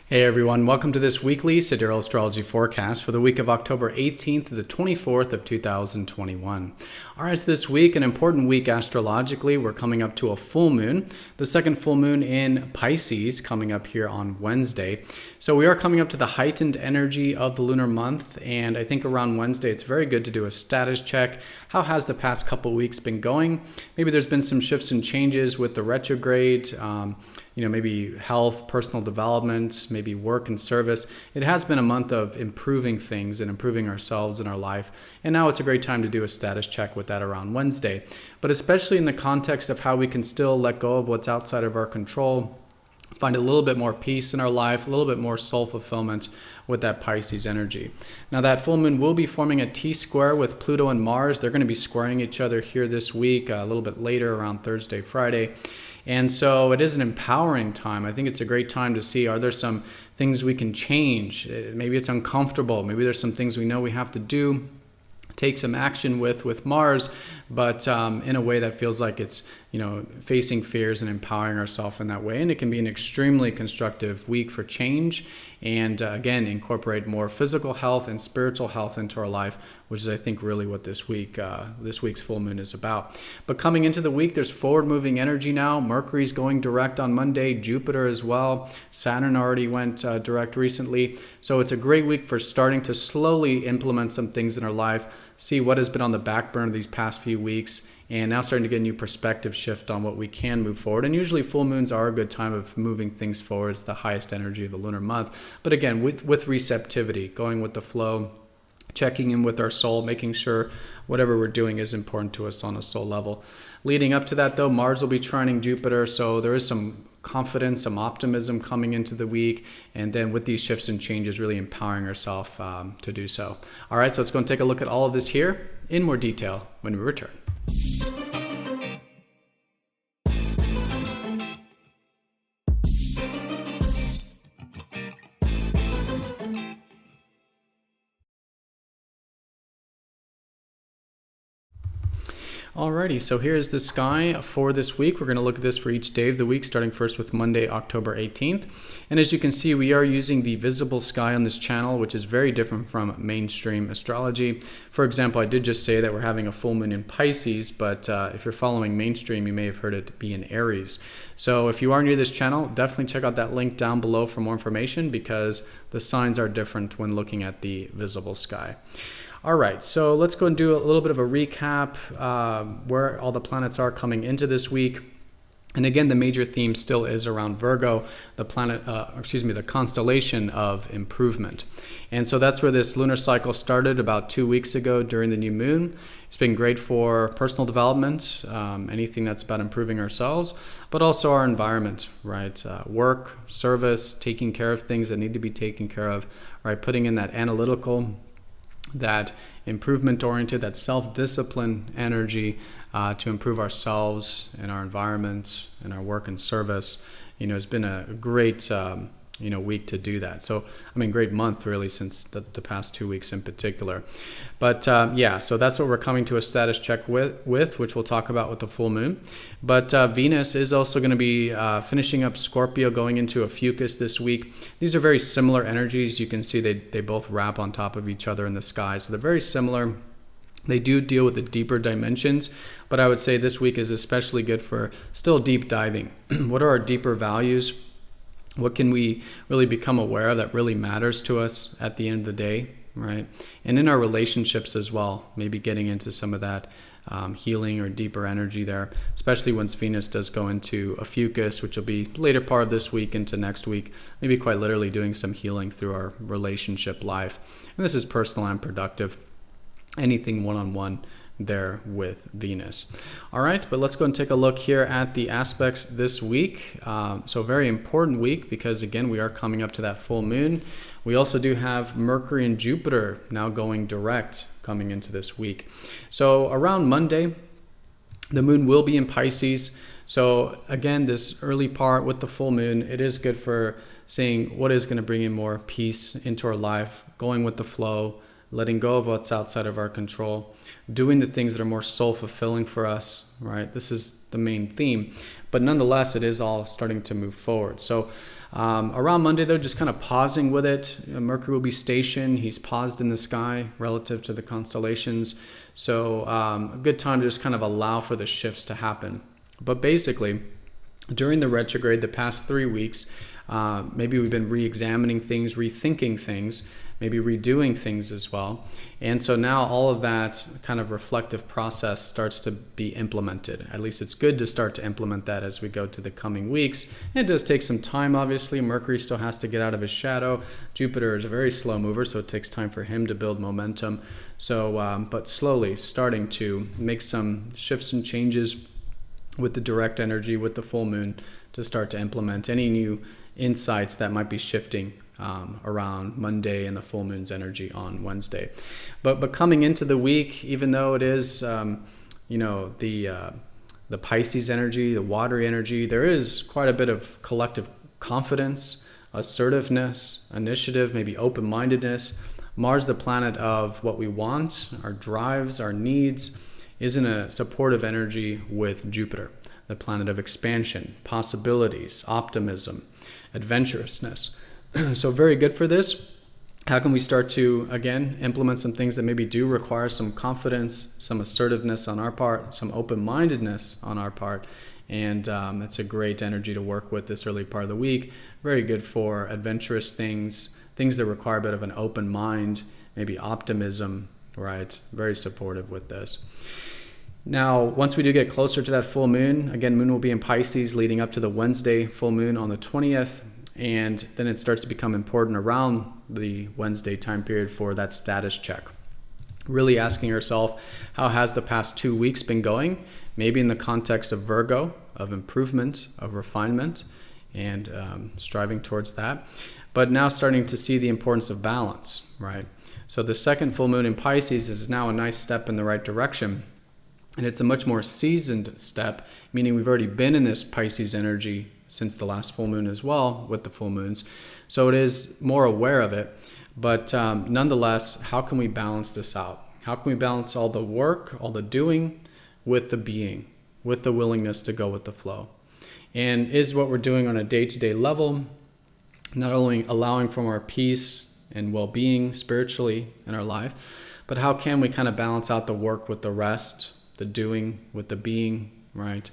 Hey everyone, welcome to this weekly Sidereal astrology forecast for the week of October 18th to the 24th of 2021. All right, so this week, an important week astrologically. We're coming up to a full moon, the second full moon in Pisces coming up here on Wednesday. So we are coming up to the heightened energy of the lunar month, and I think around Wednesday it's very good to do a status check. How has the past couple weeks been going? Maybe there's been some shifts and changes with the retrograde, maybe health, personal development, maybe work and service. It has been a month of improving things and improving ourselves in our life. And now it's a great time to do a status check with that around Wednesday. But especially in the context of how we can still let go of what's outside of our control, find a little bit more peace in our life, a little bit more soul fulfillment with that Pisces energy. Now that full moon will be forming a T-square with Pluto and Mars. They're going to be squaring each other here this week, a little bit later around Thursday, Friday. And so it is an empowering time. I think it's a great time to see, are there some things we can change? Maybe it's uncomfortable. Maybe there's some things we know we have to do, take some action with Mars, but in a way that feels like it's, facing fears and empowering ourselves in that way. And it can be an extremely constructive week for change and again, incorporate more physical health and spiritual health into our life, which is, I think, really what this week's full moon is about. But coming into the week, there's forward moving energy now. Mercury's going direct on Monday, Jupiter as well. Saturn already went direct recently. So it's a great week for starting to slowly implement some things in our life, see what has been on the back burner these past few weeks, and now starting to get a new perspective shift on what we can move forward. And usually full moons are a good time of moving things forward. It's the highest energy of the lunar month. But again, with receptivity, going with the flow, checking in with our soul, making sure whatever we're doing is important to us on a soul level. Leading up to that, though, Mars will be trining Jupiter, so there is some confidence, some optimism coming into the week, and then with these shifts and changes, really empowering ourselves to do so. All right, so let's go and take a look at all of this here in more detail when we return. Alrighty, so here's the sky for this week. We're going to look at this for each day of the week, starting first with Monday, October 18th. And as you can see, we are using the visible sky on this channel, which is very different from mainstream astrology. For example, I did just say that we're having a full moon in Pisces, but if you're following mainstream, you may have heard it be in Aries. So if you are new to this channel, definitely check out that link down below for more information, because the signs are different when looking at the visible sky. All right, so let's go and do a little bit of a recap where all the planets are coming into this week. And again, the major theme still is around Virgo, the constellation of improvement. And so that's where this lunar cycle started about 2 weeks ago during the new moon. It's been great for personal development, anything that's about improving ourselves, but also our environment, right? Work, service, taking care of things that need to be taken care of, right? Putting in that analytical, that improvement-oriented, that self-discipline energy to improve ourselves and our environment and our work and service. It's been a great week to do that. So, great month really, since the past 2 weeks in particular. But so that's what we're coming to a status check with, which we'll talk about with the full moon. But Venus is also going to be finishing up Scorpio, going into a fucus this week. These are very similar energies. You can see they both wrap on top of each other in the sky. So they're very similar. They do deal with the deeper dimensions, but I would say this week is especially good for still deep diving. What are our deeper values? What can we really become aware of that really matters to us at the end of the day, right? And in our relationships as well, maybe getting into some of that healing or deeper energy there, especially once Venus does go into a fucus, which will be later part of this week into next week, maybe quite literally doing some healing through our relationship life. And this is personal and productive, anything one-on-one there with Venus. All right, but let's go and take a look here at the aspects this week. So a very important week, because again, we are coming up to that full moon. We also do have Mercury and Jupiter now going direct coming into this week. So around Monday, the moon will be in Pisces. So again, this early part with the full moon, it is good for seeing what is going to bring in more peace into our life, going with the flow, letting go of what's outside of our control, doing the things that are more soul-fulfilling for us, right? This is the main theme. But nonetheless, it is all starting to move forward. So Around Monday, though, just kind of pausing with it. Mercury will be stationed. He's paused in the sky relative to the constellations. So a good time to just kind of allow for the shifts to happen. But basically, during the retrograde, the past 3 weeks, maybe we've been re-examining things, rethinking things, maybe redoing things as well. And so now all of that kind of reflective process starts to be implemented. At least it's good to start to implement that as we go to the coming weeks. It does take some time, obviously. Mercury still has to get out of his shadow. Jupiter is a very slow mover, so it takes time for him to build momentum. So, but slowly starting to make some shifts and changes with the direct energy, with the full moon, to start to implement any new insights that might be shifting around Monday and the full moon's energy on Wednesday. But coming into the week, even though it is, the Pisces energy, the watery energy, there is quite a bit of collective confidence, assertiveness, initiative, maybe open-mindedness. Mars, the planet of what we want, our drives, our needs, is in a supportive energy with Jupiter, the planet of expansion, possibilities, optimism, adventurousness. So very good for this. How can we start to, again, implement some things that maybe do require some confidence, some assertiveness on our part, some open-mindedness on our part? And it's a great energy to work with this early part of the week. Very good for adventurous things, things that require a bit of an open mind, maybe optimism, right? Very supportive with this. Now, once we do get closer to that full moon, again, moon will be in Pisces leading up to the Wednesday full moon on the 20th. And then it starts to become important around the Wednesday time period for that status check. Really asking yourself, how has the past 2 weeks been going? Maybe in the context of Virgo, of improvement, of refinement, and striving towards that. But now starting to see the importance of balance, right? So the second full moon in Pisces is now a nice step in the right direction. And it's a much more seasoned step, meaning we've already been in this Pisces energy since the last full moon as well, with the full moons. So it is more aware of it. But nonetheless, how can we balance this out? How can we balance all the work, all the doing, with the being, with the willingness to go with the flow? And is what we're doing on a day-to-day level not only allowing for our peace and well-being spiritually in our life, but how can we kind of balance out the work with the rest, the doing with the being, right?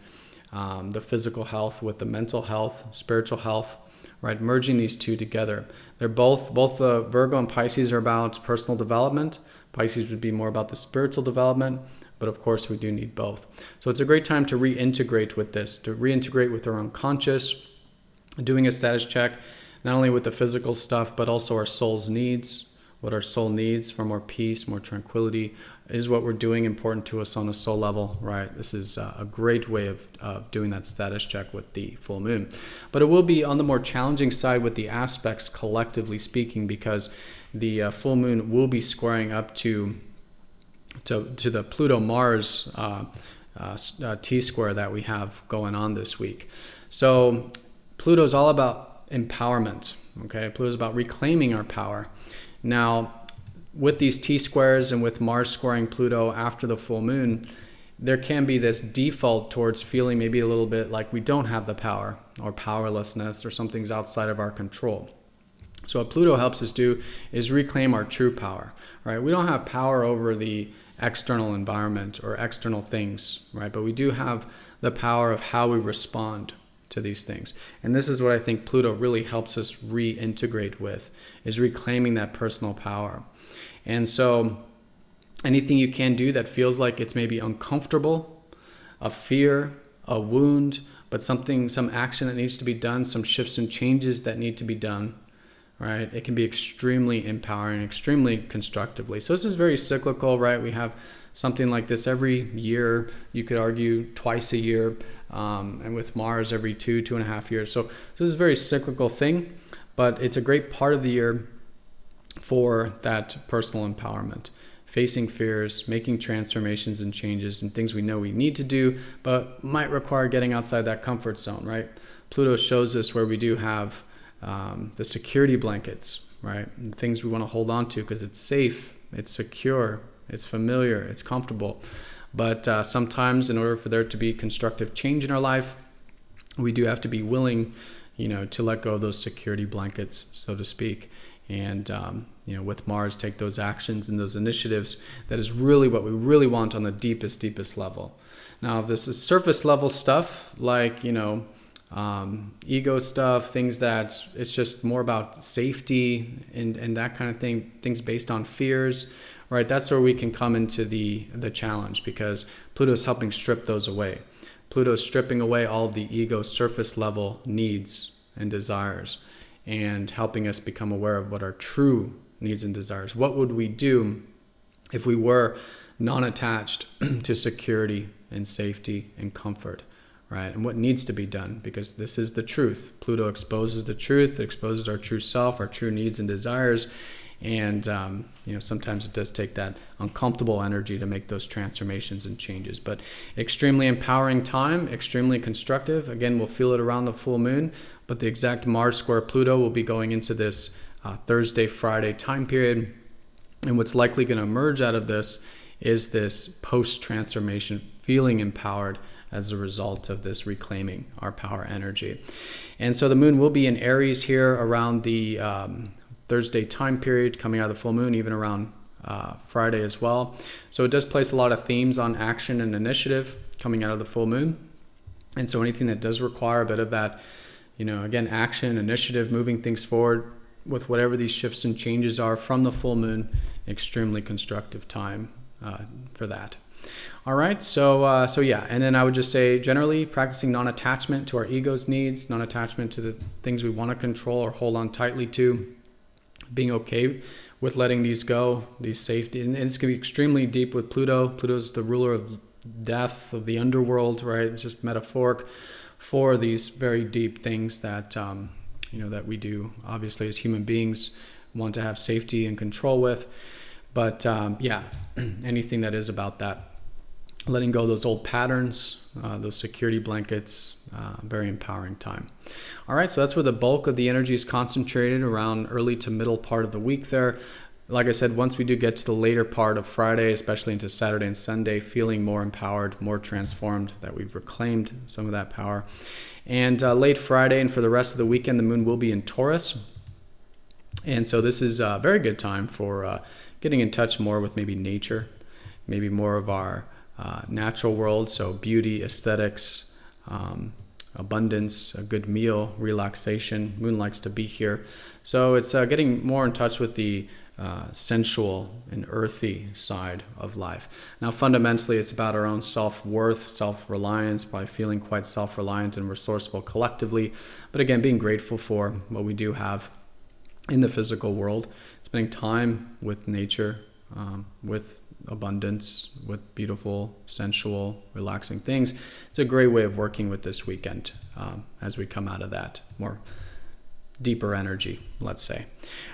The physical health with the mental health, spiritual health, right? Merging these two together. They're both the Virgo and Pisces are about personal development. Pisces would be more about the spiritual development, but of course we do need both. So it's a great time to reintegrate with this, to reintegrate with our unconscious, doing a status check, not only with the physical stuff, but also our soul's needs. What our soul needs for more peace, more tranquility. Is what we're doing important to us on a soul level, right? This is a great way of doing that status check with the full moon. But it will be on the more challenging side with the aspects, collectively speaking, because the full moon will be squaring up to the Pluto-Mars T-square that we have going on this week. So Pluto is all about empowerment, okay? Pluto is about reclaiming our power. Now, with these T-squares and with Mars squaring Pluto after the full moon, there can be this default towards feeling maybe a little bit like we don't have the power or powerlessness or something's outside of our control. So what Pluto helps us do is reclaim our true power, right? We don't have power over the external environment or external things, right? But we do have the power of how we respond to these things. And this is what I think Pluto really helps us reintegrate with, is reclaiming that personal power. And so anything you can do that feels like it's maybe uncomfortable, a fear, a wound, but some action that needs to be done, some shifts and changes that need to be done, right? It can be extremely empowering, extremely constructively. So this is very cyclical, right? We have something like this every year. You could argue twice a year, and with Mars every 2.5 years. So this is a very cyclical thing, but it's a great part of the year for that personal empowerment, facing fears, making transformations and changes and things we know we need to do, but might require getting outside that comfort zone, right? Pluto shows us where we do have the security blankets, right? And things we want to hold on to because it's safe, it's secure, it's familiar, it's comfortable. But sometimes in order for there to be constructive change in our life, we do have to be willing, to let go of those security blankets, so to speak. And, with Mars, take those actions and those initiatives. That is really what we really want on the deepest level. Now, if this is surface level stuff, like, ego stuff, things that it's just more about safety and that kind of thing, things based on fears, right? That's where we can come into the challenge, because Pluto's helping strip those away. Pluto's stripping away all of the ego surface level needs and desires and helping us become aware of what our true needs and desires. What would we do if we were non-attached to security and safety and comfort, right? And what needs to be done, because this is the truth. Pluto exposes the truth. It exposes our true self, our true needs and desires. And, sometimes it does take that uncomfortable energy to make those transformations and changes. But extremely empowering time, extremely constructive. Again, we'll feel it around the full moon, but the exact Mars square Pluto will be going into this Thursday, Friday time period. And what's likely going to emerge out of this is this post-transformation, feeling empowered as a result of this reclaiming our power energy. And so the moon will be in Aries here around the Thursday time period, coming out of the full moon, even around Friday as well. So it does place a lot of themes on action and initiative coming out of the full moon. And so anything that does require a bit of that, again, action, initiative, moving things forward with whatever these shifts and changes are from the full moon, extremely constructive time for that. All right, so yeah, and then I would just say generally practicing non-attachment to our ego's needs, non-attachment to the things we want to control or hold on tightly to, being okay with letting these go, these safety, and it's going to be extremely deep with Pluto. Pluto's the ruler of death, of the underworld, right? It's just metaphoric for these very deep things that, that we do, obviously, as human beings, want to have safety and control with. But anything that is about that, letting go of those old patterns, those security blankets, very empowering time. All right, so that's where the bulk of the energy is concentrated, around early to middle part of the week there. Like I said, once we do get to the later part of Friday, especially into Saturday and Sunday, feeling more empowered, more transformed, that we've reclaimed some of that power. And late Friday and for the rest of the weekend, the moon will be in Taurus. And so this is a very good time for getting in touch more with maybe nature, maybe more of our natural world, so beauty, aesthetics, abundance, a good meal, relaxation. Moon likes to be here. So it's getting more in touch with the sensual and earthy side of life. Now, fundamentally, it's about our own self-worth, self-reliance, by feeling quite self-reliant and resourceful collectively. But again, being grateful for what we do have in the physical world, spending time with nature, with abundance, with beautiful, sensual, relaxing things. It's a great way of working with this weekend as we come out of that more deeper energy, let's say.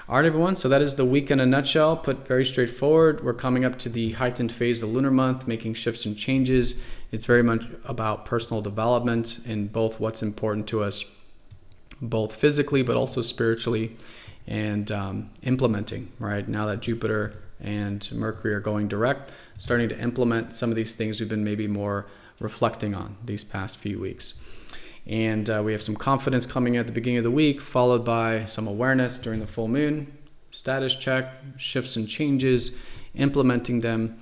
All right, everyone. So that is the week in a nutshell. Put very straightforward. We're coming up to the heightened phase of the lunar month, making shifts and changes. It's very much about personal development in both what's important to us, both physically, but also spiritually, and implementing, right? Now that Jupiter and Mercury are going direct, starting to implement some of these things we've been maybe more reflecting on these past few weeks. And we have some confidence coming at the beginning of the week, followed by some awareness during the full moon, status check, shifts and changes, implementing them,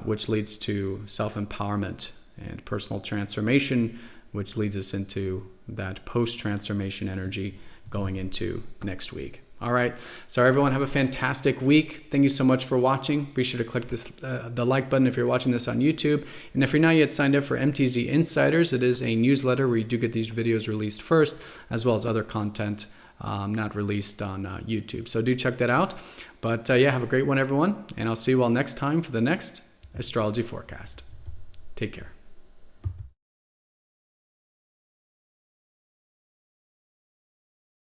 which leads to self-empowerment and personal transformation, which leads us into that post-transformation energy going into next week. All right. So everyone, have a fantastic week. Thank you so much for watching. Be sure to click the like button if you're watching this on YouTube. And if you're not yet signed up for MTZ Insiders, it is a newsletter where you do get these videos released first, as well as other content not released on YouTube. So do check that out. But have a great one, everyone. And I'll see you all next time for the next astrology forecast. Take care.